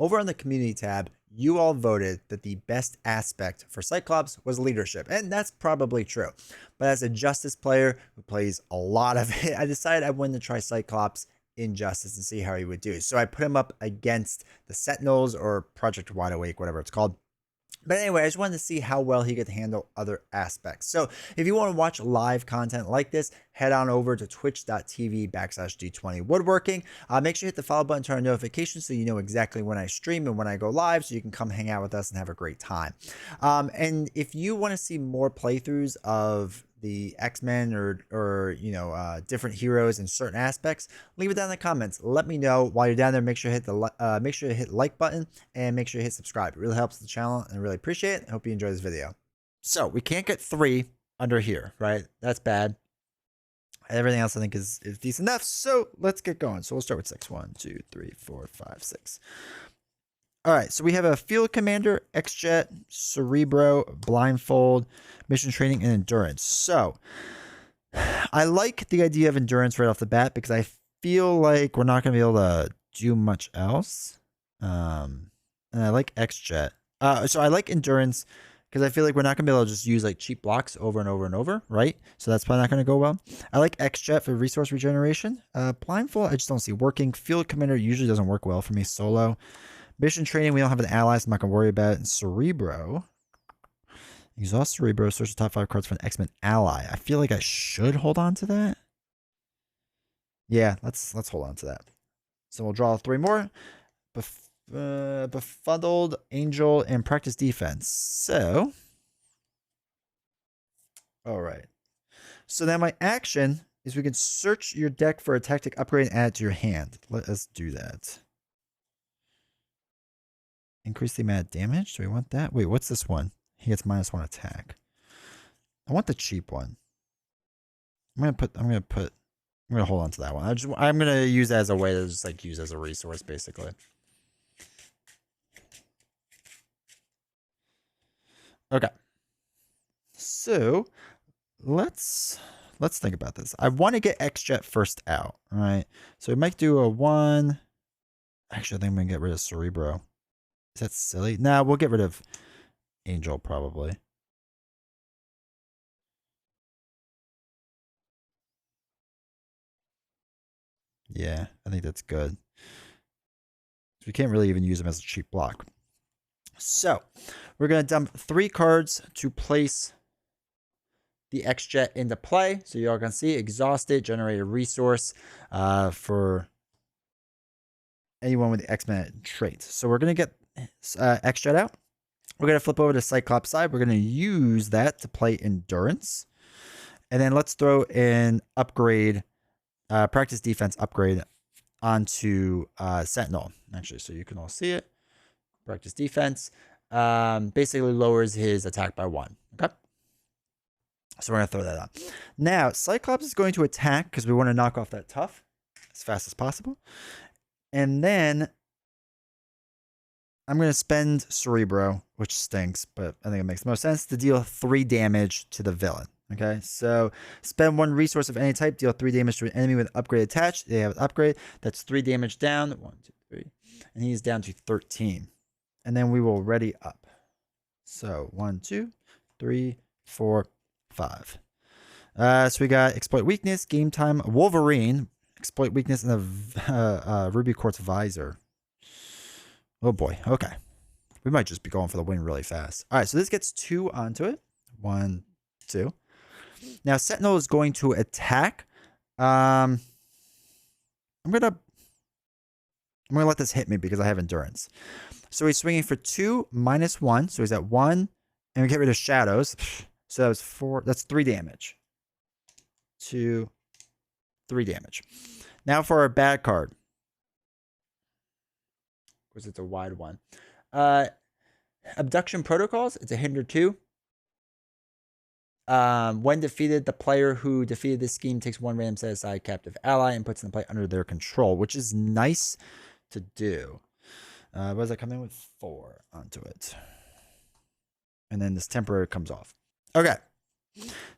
Over on the community tab, you all voted that the best aspect for Cyclops was leadership, and that's probably true. But as a Justice player who plays a lot of it, I decided I wanted to try Cyclops in Justice and see how he would do. So I put him up against the Sentinals or Project Wideawake, whatever it's called. But anyway, I just wanted to see how well he could handle other aspects. So if you want to watch live content like this, head on over to twitch.tv/D20 Woodworking. Make sure you hit the follow button, turn on notifications so you know exactly when I stream and when I go live, so you can come hang out with us and have a great time. And if you want to see more playthroughs of the X-Men or different heroes in certain aspects, leave it down in the comments. Let me know. While you're down there, make sure you hit the like button and make sure you hit subscribe. It really helps the channel and I really appreciate it. I hope you enjoy this video. So we can't get 3 under here, right? That's bad. Everything else I think is decent enough. So let's get going. So we'll start with 6. 1, 2, 3, 4, 5, 6. All right, so we have a Field Commander, X-Jet, Cerebro, Blindfold, Mission Training, and Endurance. So I like the idea of Endurance right off the bat because I feel like we're not going to be able to do much else. And I like X-Jet. So I like Endurance because I feel like we're not going to be able to just use like cheap blocks over and over and over, right? So that's probably not going to go well. I like X-Jet for resource regeneration. Blindfold, I just don't see working. Field Commander usually doesn't work well for me solo. Mission Training, we don't have an ally, so I'm not going to worry about it. And Cerebro. Exhaust Cerebro, search the top 5 cards for an X-Men ally. I feel like I should hold on to that. Yeah, let's hold on to that. So we'll draw 3 more. Befuddled, Angel, and Practice Defense. So, all right. So now my action is we can search your deck for a tactic upgrade and add it to your hand. Let us do that. Increase the amount of damage. Do we want that? Wait, what's this one? He gets -1 attack. I want the cheap one. I'm gonna hold on to that one. I'm gonna use that as a way to just like use as a resource, basically. Okay. So let's think about this. I want to get X-Jet first out. All right. So we might do a 1. Actually, I think I'm gonna get rid of Cerebro. Is that silly? Nah, we'll get rid of Angel probably. Yeah, I think that's good. We can't really even use him as a cheap block. So we're going to dump 3 cards to place the X-Jet into play. So you all can see exhausted, generate a resource for anyone with the X-Men traits. So we're going to get X-Jet out. We're going to flip over to Cyclops side. We're going to use that to play Endurance. And then let's throw an upgrade, Practice Defense upgrade onto Sentinel. Actually, so you can all see it. Practice Defense basically lowers his attack by 1. Okay. So we're going to throw that on. Now, Cyclops is going to attack because we want to knock off that tough as fast as possible. And then I'm going to spend Cerebro, which stinks, but I think it makes the most sense, to deal 3 damage to the villain. Okay, so spend 1 resource of any type, deal 3 damage to an enemy with an upgrade attached. They have an upgrade. That's 3 damage down. 1, 2, 3. And he's down to 13. And then we will ready up. So 1, 2, 3, 4, 5. So we got Exploit Weakness, Game Time, Wolverine, Exploit Weakness, and a Ruby Quartz Visor. Oh boy, okay. We might just be going for the win really fast. All right, so this gets 2 onto it. 1, 2. Now Sentinel is going to attack. I'm gonna let this hit me because I have Endurance. So he's swinging for 2, -1. So he's at 1, and we get rid of Shadows. So that was 4. That's 3 damage. 2, 3 damage. Now for our bad card. Because it's a wide one. Abduction Protocols. It's a hinder 2. When defeated, the player who defeated this scheme takes 1 random set aside captive ally and puts in the play under their control, which is nice to do. What does that come in with? 4 onto it. And then this temporary comes off. Okay.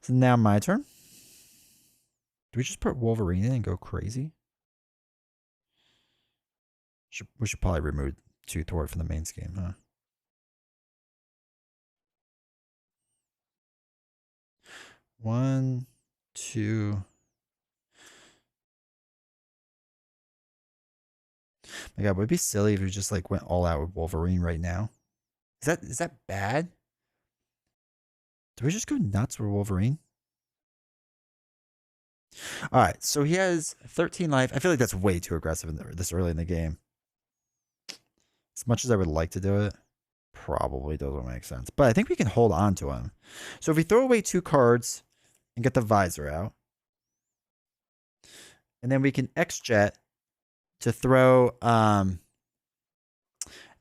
So now my turn. Do we just put Wolverine in and go crazy? We should probably remove 2 thwart for the main scheme, huh? One, two. My God, would it be silly if we just like went all out with Wolverine right now? Is that bad? Do we just go nuts with Wolverine? All right, so he has 13 life. I feel like that's way too aggressive this early in the game. As much as I would like to do it, probably doesn't make sense. But I think we can hold on to him. So if we throw away 2 cards and get the visor out, and then we can X-Jet to throw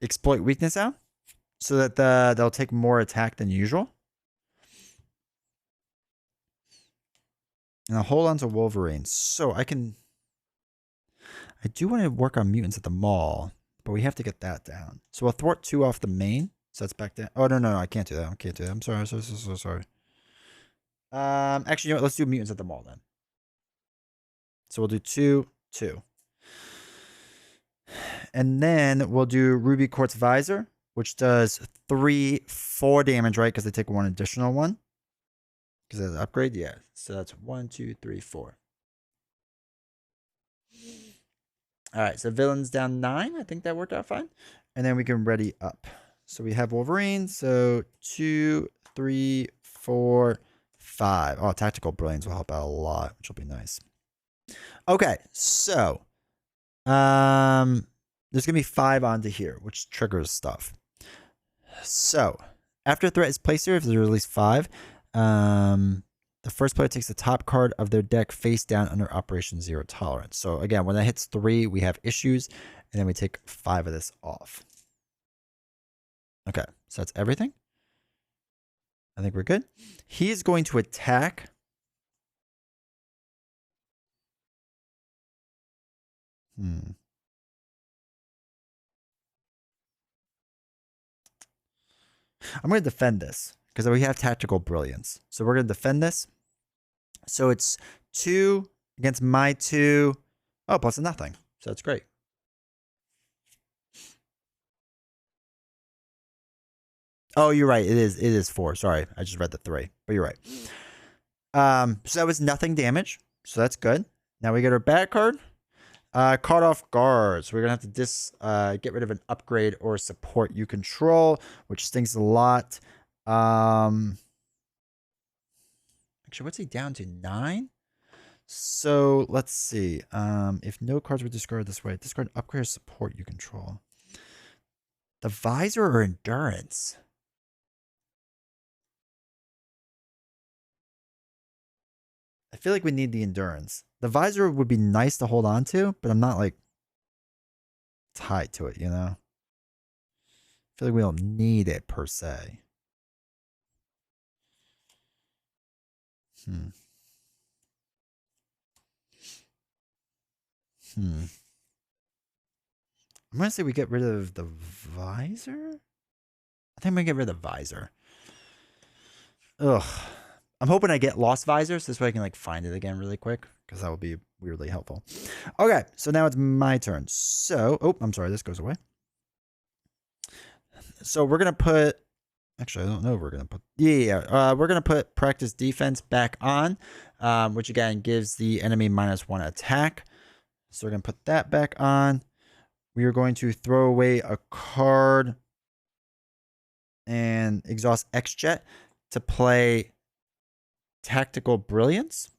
exploit weakness out so that they'll take more attack than usual. And I'll hold on to Wolverine. So I do want to work on mutants at the mall, but we have to get that down. So we'll thwart 2 off the main. So that's back down. Oh, no, I can't do that. I can't do that. I'm sorry. So sorry. Actually, you know what? Let's do mutants at the mall then. So we'll do 2, 2. And then we'll do Ruby Quartz Visor, which does 3, 4 damage, right? Because they take 1 additional one. Because of the upgrade, yeah. So that's 1, 2, 3, 4. All right, so villains down 9. I think that worked out fine. And then we can ready up. So we have Wolverine. So 2, 3, 4, 5. Oh, Tactical Brilliance will help out a lot, which will be nice. Okay, so there's gonna be 5 onto here, which triggers stuff. So after a threat is placed here, if there's at least 5, the first player takes the top card of their deck face down under Operation Zero Tolerance. So again, when that hits 3, we have issues, and then we take 5 of this off. Okay, so that's everything. I think we're good. He is going to attack. I'm going to defend this because we have Tactical Brilliance. So we're going to defend this. So it's 2 against my 2. Oh, plus a nothing. So that's great. Oh, you're right. It is 4. Sorry, I just read the 3, but you're right. So that was nothing damage. So that's good. Now we get our bad card. Card off guards. We're gonna have to get rid of an upgrade or support you control, which stings a lot. Actually, what's he down to? 9. So let's see. If no cards were discarded this way, discard upgrade or support you control. The visor or endurance? I feel like we need the endurance. The visor would be nice to hold on to, but I'm not like tied to it, you know? I feel like we don't need it per se. I'm going to say we get rid of the visor. I think I'm going to get rid of the visor. Ugh. I'm hoping I get Lost Visor so this way I can like find it again really quick because that would be weirdly helpful. Okay, so now it's my turn. So, oh, I'm sorry, this goes away. So we're going to put, actually, I don't know if we're going to put, we're going to put Practice Defense back on, which again gives the enemy -1 attack. So we're going to put that back on. We are going to throw away a card and exhaust X-Jet to play Tactical Brilliance.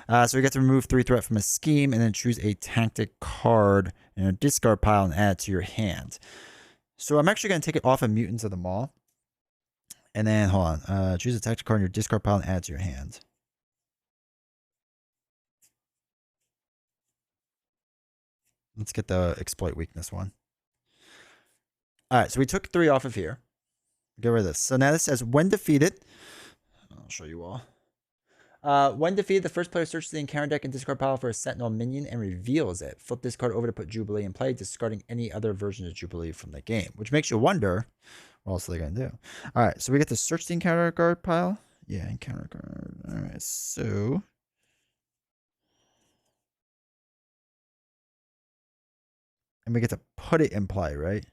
So we get to remove 3 threat from a scheme and then choose a tactic card in a discard pile and add it to your hand. So I'm actually going to take it off of Mutants of the Mall. And then, hold on. Choose a tactic card in your discard pile and add it to your hand. Let's get the exploit weakness one. All right, so we took 3 off of here. Get rid of this. So now this says, when defeated, I'll show you all. When defeated, the first player searches the encounter deck and discard pile for a Sentinel minion and reveals it. Flip this card over to put Jubilee in play, discarding any other version of Jubilee from the game. Which makes you wonder, what else are they going to do? All right, so we get to search the encounter card pile. Yeah, encounter card. All right, so... and we get to put it in play, right?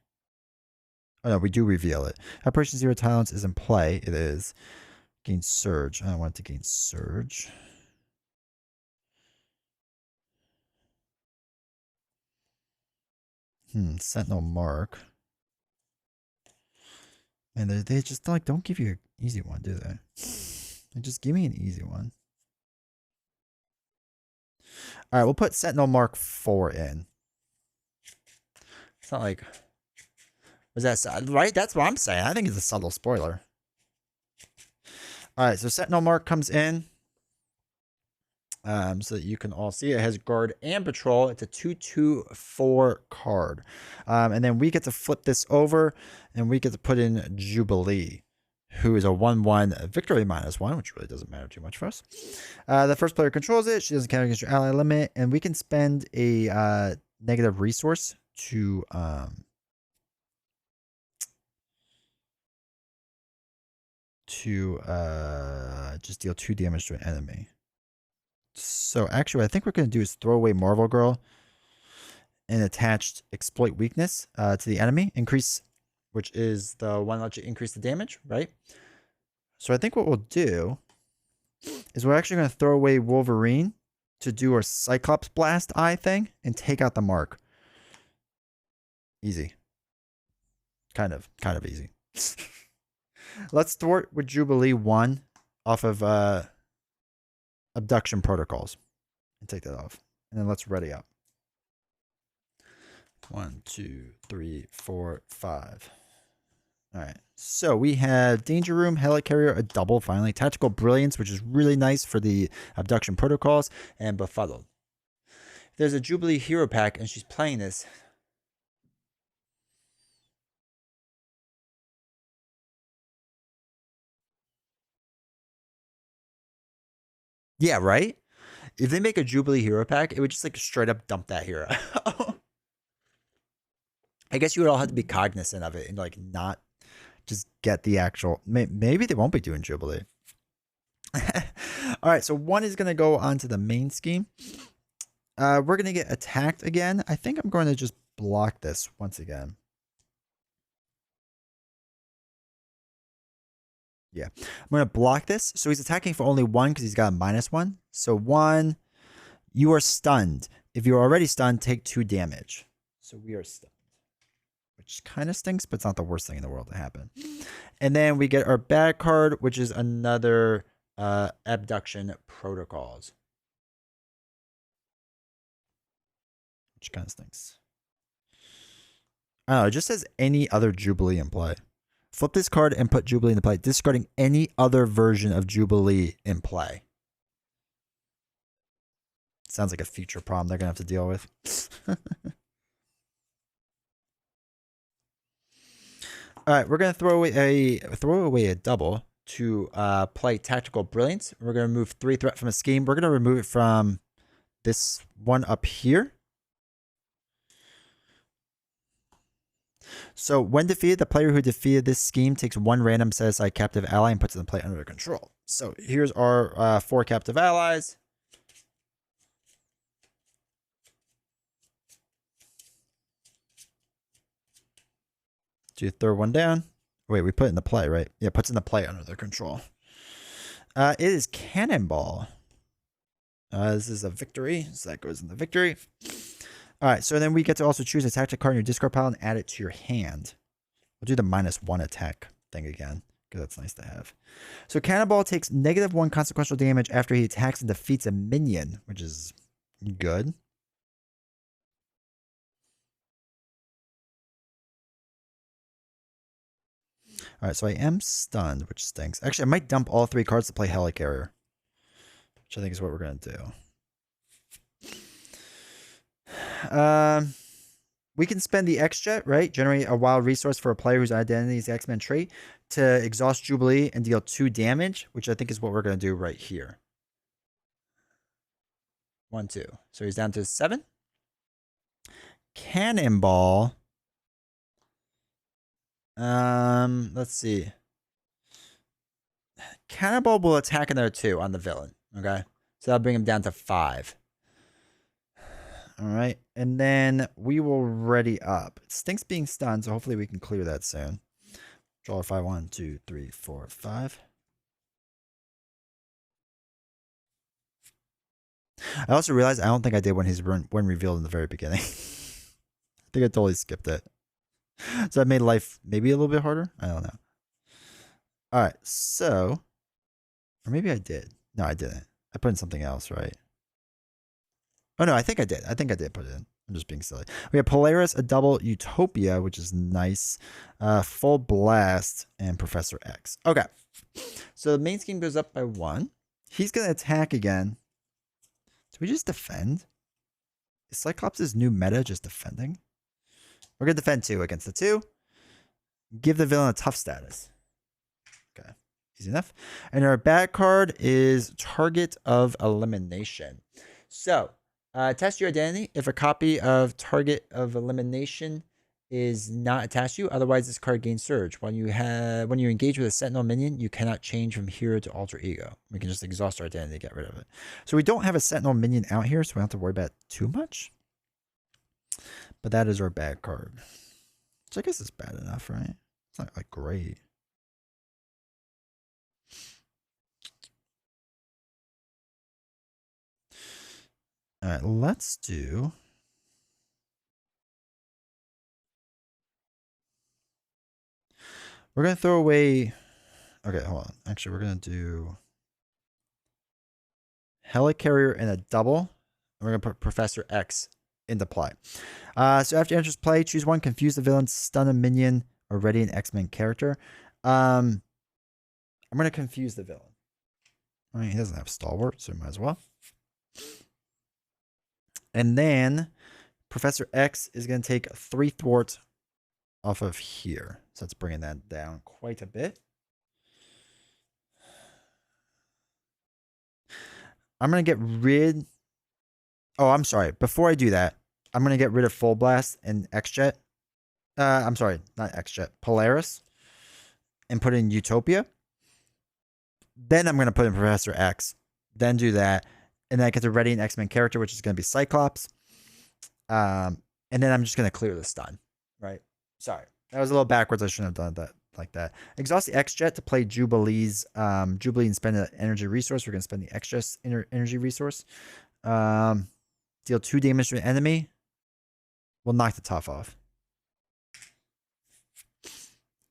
Oh no, we do reveal it. Operation Zero Talents is in play. It is. Gain Surge. I don't want it to gain Surge. Sentinel Mark. And they just like don't give you an easy one, do they? They just give me an easy one. All right, we'll put Sentinel Mark 4 in. It's not like... Was that right? That's what I'm saying. I think it's a subtle spoiler. All right, so Sentinel Mark comes in. So that you can all see it has guard and patrol. It's a 2/2/4 card. And then we get to flip this over and we get to put in Jubilee, who is a 1/1 victory -1, which really doesn't matter too much for us. The first player controls it. She doesn't count against your ally limit, and we can spend a negative resource to just deal 2 damage to an enemy. So actually, what I think we're going to do is throw away Marvel Girl and attach exploit weakness to the enemy. Increase, which is the one that lets you increase the damage, right? So I think what we'll do is we're actually going to throw away Wolverine to do our Cyclops Blast Eye thing and take out the mark. Easy. Kind of easy. Let's thwart with Jubilee 1 off of abduction protocols and take that off. And then let's ready up. 1, 2, 3, 4, 5. All right. So we have Danger Room, Helicarrier, a double finally. Tactical Brilliance, which is really nice for the abduction protocols, and Befuddled. If there's a Jubilee hero pack and she's playing this, yeah, right? If they make a Jubilee hero pack, it would just like straight up dump that hero. I guess you would all have to be cognizant of it and like not just get the actual... Maybe they won't be doing Jubilee. All right, so 1 is going to go onto the main scheme. We're going to get attacked again. I think I'm going to just block this once again. Yeah, I'm going to block this. So he's attacking for only 1 because he's got a -1. So 1, you are stunned. If you're already stunned, take 2 damage. So we are stunned, which kind of stinks, but it's not the worst thing in the world to happen. And then we get our bad card, which is another abduction protocols, which kind of stinks. I don't know, it just says any other Jubilee in play. Flip this card and put Jubilee into play, discarding any other version of Jubilee in play. Sounds like a future problem they're going to have to deal with. All right, we're going to throw away a double to play Tactical Brilliance. We're going to remove 3 threat from a scheme. We're going to remove it from this one up here. So when defeated, the player who defeated this scheme takes 1 random set-aside captive ally and puts it in play under their control. So here's our 4 captive allies. Do you throw 1 down? Wait, we put it in the play, right? Yeah, puts in the play under their control. It is Cannonball. This is a victory, so that goes in the victory. All right, so then we get to also choose a tactic card in your discard pile and add it to your hand. We'll do the -1 attack thing again, because that's nice to have. So Cannonball takes -1 consequential damage after he attacks and defeats a minion, which is good. All right, so I am stunned, which stinks. Actually, I might dump all 3 cards to play Helicarrier, which I think is what we're going to do. We can spend the X-Jet, right? Generate a wild resource for a player whose identity is the X-Men trait to exhaust Jubilee and deal 2 damage, which I think is what we're going to do right here. 1, 2. So he's down to 7. Cannonball. Let's see. Cannonball will attack another 2 on the villain. Okay. So that'll bring him down to 5. All right. And then we will ready up. It stinks being stunned, so hopefully we can clear that soon. Draw a 5, 1, 2, 3, 4, 5. I also realized I don't think I did when revealed in the very beginning. I think I totally skipped it. So that made life maybe a little bit harder. I don't know. All right. So, or maybe I did. No, I didn't. I put in something else, right? Oh, no, I think I did. I think I did put it in. I'm just being silly. We have Polaris, a double Utopia, which is nice. Full Blast, and Professor X. Okay. So the main scheme goes up by 1. He's going to attack again. Do we just defend? Is Cyclops' new meta just defending? We're going to defend 2 against the 2. Give the villain a tough status. Okay. Easy enough. And our bad card is Target of Elimination. So, test your identity if a copy of Target of Elimination is not attached to you. Otherwise, this card gains Surge. When you engage with a Sentinel minion, you cannot change from hero to alter ego. We can just exhaust our identity to get rid of it. So we don't have a Sentinel minion out here, so we don't have to worry about it too much. But that is our bad card. Which I guess is bad enough, right? It's not like great. All right, let's do... We're going to throw away... Okay, hold on. Actually, we're going to do... Helicarrier and a double. And we're going to put Professor X into play. So after you enter play, choose one, confuse the villain, stun a minion, or ready an X-Men character. I'm going to confuse the villain. All right, he doesn't have Stalwart, so might as well. And then Professor X is going to take 3 thwart off of here. So that's bringing that down quite a bit. I'm going to get rid... Oh, I'm sorry. Before I do that, I'm going to get rid of Full Blast and X-Jet. I'm sorry, not X-Jet. Polaris. And put in Utopia. Then I'm going to put in Professor X. Then do that. And then I get to ready an X-Men character, which is going to be Cyclops. And then I'm just going to clear the stun. Right? Sorry. That was a little backwards. I shouldn't have done that like that. Exhaust the X-Jet to play Jubilee's Jubilee and spend an energy resource. We're going to spend the X-Jet energy resource. Deal 2 damage to an enemy. We'll knock the tough off.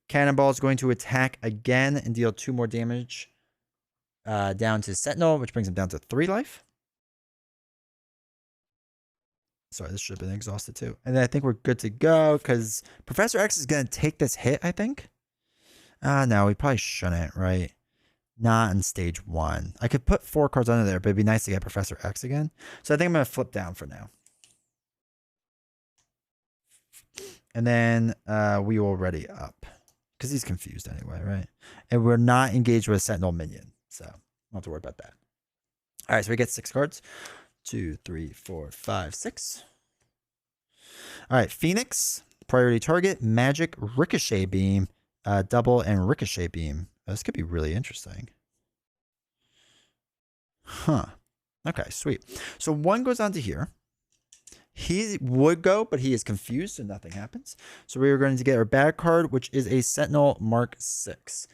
Cannonball is going to attack again and deal 2 more damage down to Sentinel, which brings him down to 3 life. Sorry, this should have been exhausted too. And then I think we're good to go because Professor X is going to take this hit, I think. No, we probably shouldn't, right? Not in stage 1. I could put 4 cards under there, but it'd be nice to get Professor X again. So I think I'm going to flip down for now. And then we will ready up. Because he's confused anyway, right? And we're not engaged with a Sentinel minion. So don't have to worry about that. All right, so we get 6 cards. 2, 3, 4, 5, 6. All right, Phoenix, priority target, magic, ricochet beam, double, and ricochet beam. This could be really interesting. Huh. Okay, sweet. So 1 goes onto here. He would go, but he is confused, so nothing happens. So we are going to get our bad card, which is a Sentinel Mark 6.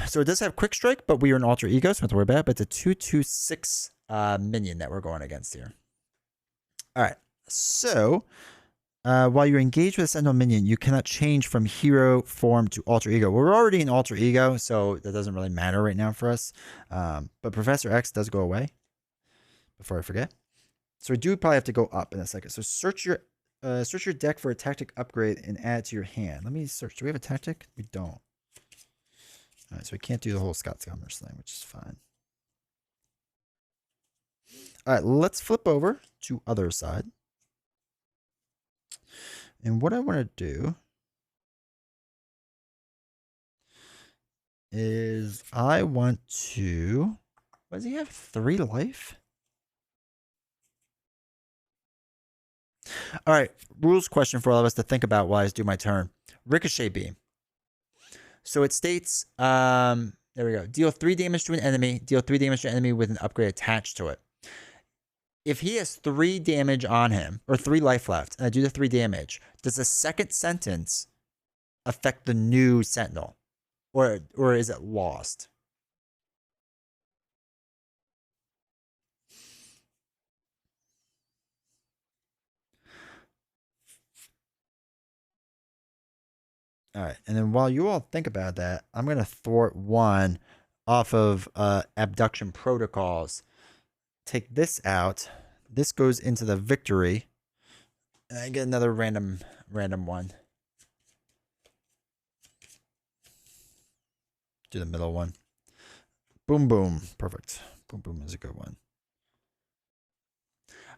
So it does have quick strike, but we are an alter ego, so we don't have to worry about it. But it's a 2/2/6 minion that we're going against here. All right. So while you're engaged with a Sentinel minion, you cannot change from hero form to alter ego. We're already in alter ego, so that doesn't really matter right now for us. But Professor X does go away before I forget. So we do probably have to go up in a second. So search your deck for a tactic upgrade and add it to your hand. Let me search. Do we have a tactic? We don't. All right, so we can't do the whole Scott Summers thing, which is fine. All right, let's flip over to other side. And what I want to do is I want to... What does he have? 3 life? All right, rules question for all of us to think about while I do my turn. Ricochet beam. So it states, there we go. Deal 3 damage to an enemy. Deal 3 damage to an enemy with an upgrade attached to it. if he has 3 damage on him, or 3 life left, and I do the 3 damage, does the second sentence affect the new Sentinel? Or is it lost? All right, and then while you all think about that, I'm gonna thwart one off of abduction protocols. Take this out. This goes into the victory, and I get another random one. Do the middle one. Boom, boom. Perfect. Boom, boom is a good one.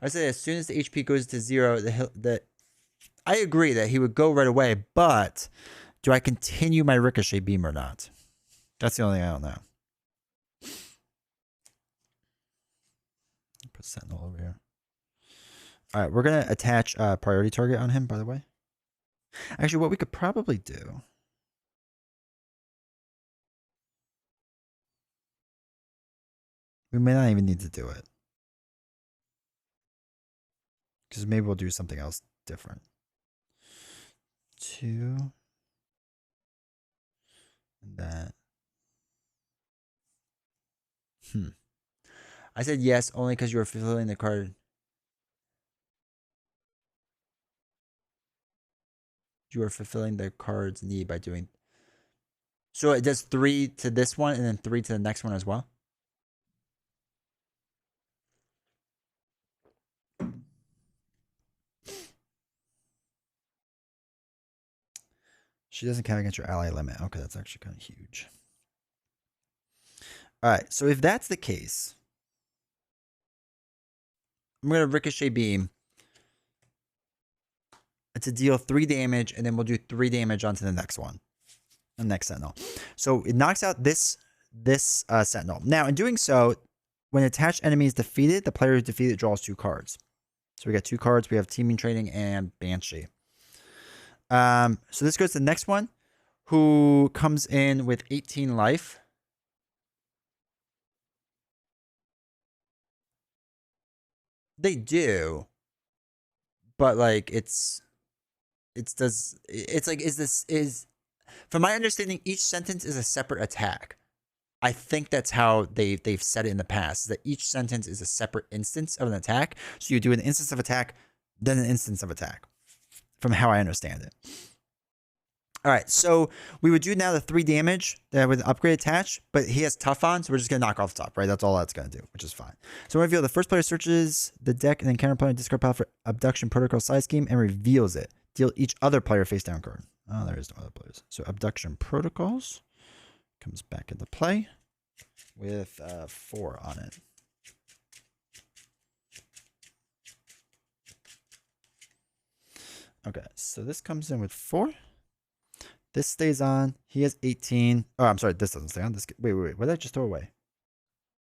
I say as soon as the HP goes to 0, I agree that he would go right away, but do I continue my Ricochet beam or not? That's the only thing I don't know. Put Sentinel over here. All right, we're going to attach a priority target on him, by the way. Actually, what we could probably do... We may not even need to do it. Because maybe we'll do something else different. 2. And that. I said yes only because you were fulfilling the card. You are fulfilling the card's need by doing. So it does 3 to this one and then 3 to the next one as well? She doesn't count against your ally limit. Okay, that's actually kind of huge. All right, so if that's the case, I'm going to Ricochet Beam to deal 3 damage, and then we'll do 3 damage onto the next one, the next Sentinel. So it knocks out this Sentinel. Now, in doing so, when attached enemy is defeated, the player who's defeated draws 2 cards. So we got 2 cards. We have Teaming Training and Banshee. So this goes to the next one, who comes in with 18 life. They do, but like is from my understanding, each sentence is a separate attack. I think that's how they've said it in the past, that each sentence is a separate instance of an attack. So you do an instance of attack, then an instance of attack, from how I understand it. All right, so we would do now the 3 damage with upgrade attached, but he has tough on, so we're just going to knock off the top, right? That's all that's going to do, which is fine. So we reveal the first player searches the deck and then counterplayer discard pile for abduction protocol side scheme and reveals it. Deal each other player face down card. Oh, there is no other players. So abduction protocols comes back into play with 4 on it. Okay, so this comes in with 4. This stays on. He has 18. Oh, I'm sorry. This doesn't stay on. This. Wait. What did I just throw away?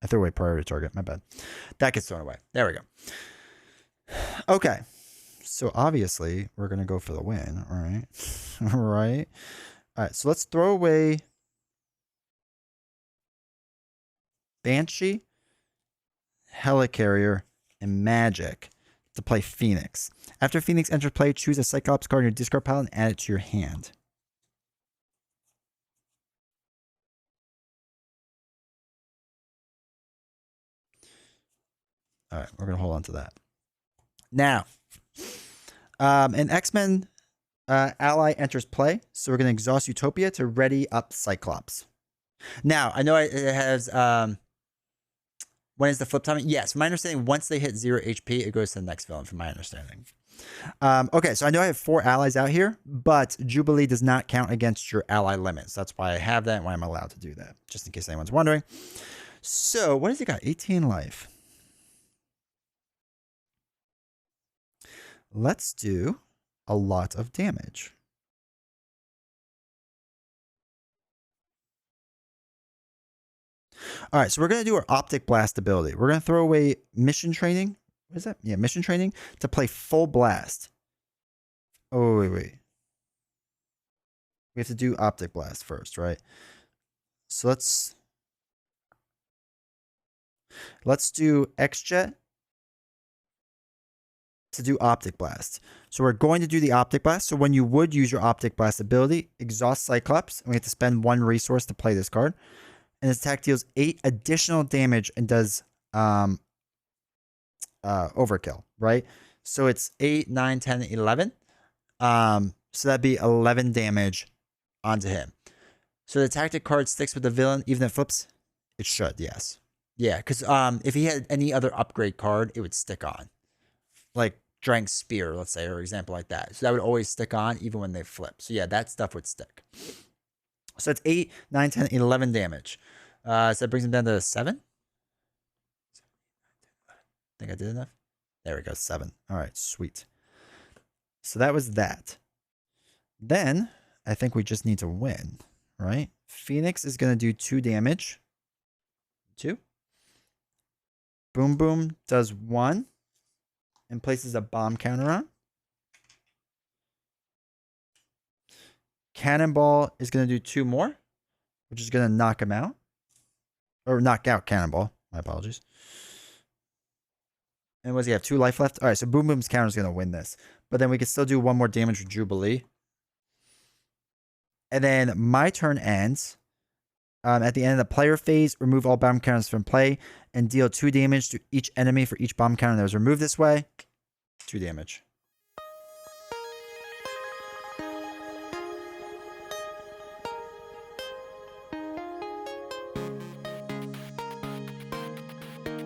I threw away priority target. My bad. That gets thrown away. There we go. Okay. So obviously, we're going to go for the win. All right. All right. All right. So let's throw away Banshee, Helicarrier, and Magic to play Phoenix. After Phoenix enters play, choose a Cyclops card in your discard pile and add it to your hand. All right, we're going to hold on to that. Now, an X-Men ally enters play, so we're going to exhaust Utopia to ready up Cyclops. Now, I know it has... when is the flip timing? Yes, from my understanding, once they hit 0 HP, it goes to the next villain, from my understanding. Okay, so I know I have 4 allies out here, but Jubilee does not count against your ally limits. That's why I have that and why I'm allowed to do that, just in case anyone's wondering. So, what has he got? 18 life. Let's do a lot of damage. All right, so we're going to do our Optic Blast ability. We're going to throw away Mission Training. What is that? Yeah, Mission Training to play Full Blast. Oh, wait. We have to do Optic Blast first, right? So let's do X-Jet to do Optic Blast. So we're going to do the Optic Blast. So when you would use your Optic Blast ability, exhaust Cyclops, and we have to spend 1 resource to play this card. And this attack deals 8 additional damage and does overkill, right? So it's 8, 9, 10, 11. So that'd be 11 damage onto him. So the tactic card sticks with the villain, even if it flips? It should, yes. Yeah, because if he had any other upgrade card, it would stick on. Like Drank's Spear, let's say, or example like that. So that would always stick on even when they flip. So yeah, that stuff would stick. So it's 8, 9, 10, 11 damage. So that brings him down to 7. Think I did enough? There we go, 7. All right, sweet. So that was that. Then I think we just need to win, right? Phoenix is going to do 2 damage. 2. Boom Boom does 1 and places a bomb counter on. Cannonball is going to do 2 more, which is going to knock him out. Or knock out Cannonball. My apologies. And what does he have? 2 life left? All right, so Boom Boom's counter is going to win this. But then we can still do 1 more damage with Jubilee. And then my turn ends. At the end of the player phase, remove all bomb counters from play and deal 2 damage to each enemy for each bomb counter that was removed this way. 2 damage.